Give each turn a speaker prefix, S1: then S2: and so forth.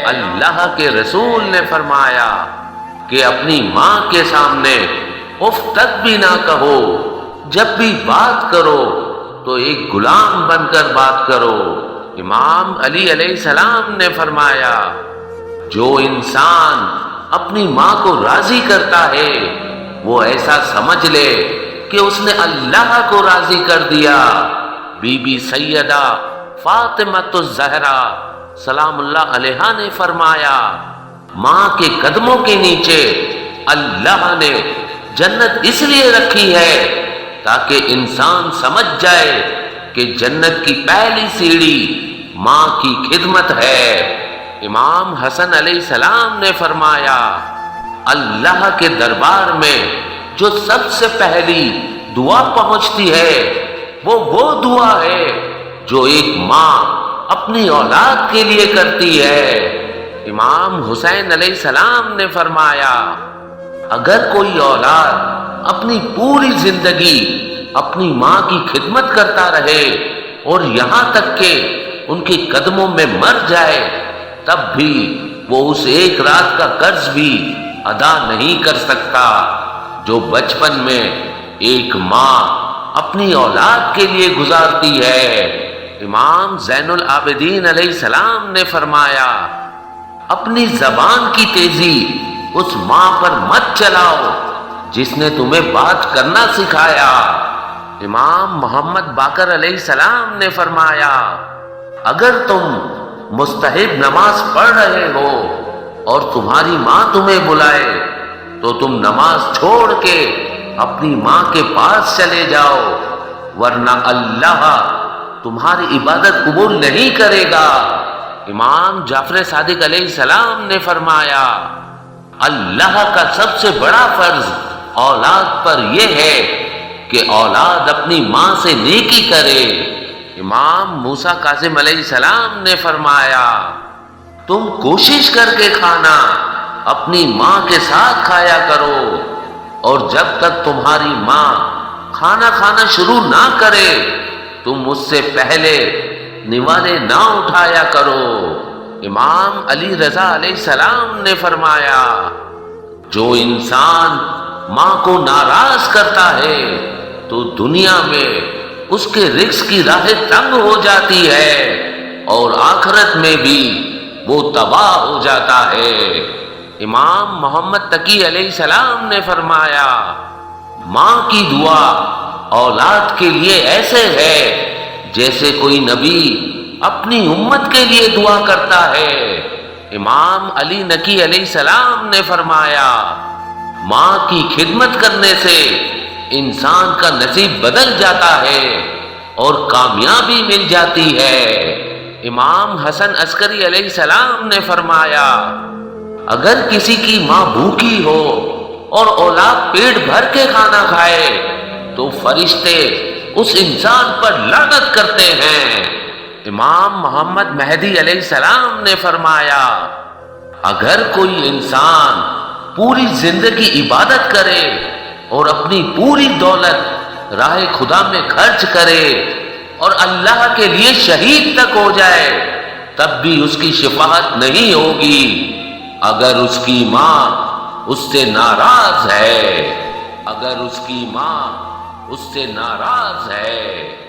S1: اللہ کے رسول نے فرمایا کہ اپنی ماں کے سامنے اف تک بھی نہ کہو، جب بھی بات کرو تو ایک غلام بن کر بات کرو۔ امام علی علیہ السلام نے فرمایا جو انسان اپنی ماں کو راضی کرتا ہے وہ ایسا سمجھ لے کہ اس نے اللہ کو راضی کر دیا۔ بی بی سیدہ فاطمۃ الزہرا سلام اللہ علیہا نے فرمایا ماں کے قدموں کے نیچے اللہ نے جنت اس لیے رکھی ہے تاکہ انسان سمجھ جائے کہ جنت کی پہلی سیڑھی ماں کی خدمت ہے۔ امام حسن علیہ السلام نے فرمایا اللہ کے دربار میں جو سب سے پہلی دعا پہنچتی ہے وہ دعا ہے جو ایک ماں اپنی اولاد کے لیے کرتی ہے۔ امام حسین علیہ السلام نے فرمایا اگر کوئی اولاد اپنی پوری زندگی اپنی ماں کی خدمت کرتا رہے اور یہاں تک کہ ان کے قدموں میں مر جائے تب بھی وہ اس ایک رات کا قرض بھی ادا نہیں کر سکتا جو بچپن میں ایک ماں اپنی اولاد کے لیے گزارتی ہے۔ امام زین العابدین علیہ السلام نے فرمایا اپنی زبان کی تیزی اس ماں پر مت چلاؤ جس نے تمہیں بات کرنا سکھایا۔ امام محمد باقر علیہ السلام نے فرمایا اگر تم مستحب نماز پڑھ رہے ہو اور تمہاری ماں تمہیں بلائے تو تم نماز چھوڑ کے اپنی ماں کے پاس چلے جاؤ ورنہ اللہ تمہاری عبادت قبول نہیں کرے گا۔ امام جعفر صادق علیہ السلام نے فرمایا اللہ کا سب سے بڑا فرض اولاد پر یہ ہے کہ اولاد اپنی ماں سے نیکی کرے۔ امام موسیٰ کاظم علیہ السلام نے فرمایا تم کوشش کر کے کھانا اپنی ماں کے ساتھ کھایا کرو اور جب تک تمہاری ماں کھانا کھانا شروع نہ کرے تم اس سے پہلے نوالے نہ اٹھایا کرو۔ امام علی رضا علیہ السلام نے فرمایا جو انسان ماں کو ناراض کرتا ہے تو دنیا میں اس کے رزق کی راہ تنگ ہو جاتی ہے اور آخرت میں بھی وہ تباہ ہو جاتا ہے۔ امام محمد تقی علیہ السلام نے فرمایا ماں کی دعا اولاد کے لیے ایسے ہے جیسے کوئی نبی اپنی امت کے لیے دعا کرتا ہے۔ امام علی نقی علیہ السلام نے فرمایا ماں کی خدمت کرنے سے انسان کا نصیب بدل جاتا ہے اور کامیابی مل جاتی ہے۔ امام حسن عسکری علیہ السلام نے فرمایا اگر کسی کی ماں بھوکی ہو اور اولاد پیٹ بھر کے کھانا کھائے تو فرشتے اس انسان پر لعنت کرتے ہیں۔ امام محمد مہدی علیہ السلام نے فرمایا اگر کوئی انسان پوری زندگی عبادت کرے اور اپنی پوری دولت راہ خدا میں خرچ کرے اور اللہ کے لیے شہید تک ہو جائے تب بھی اس کی شفاعت نہیں ہوگی اگر اس کی ماں اس سے ناراض ہے، اگر اس کی ماں اس سے ناراض ہے۔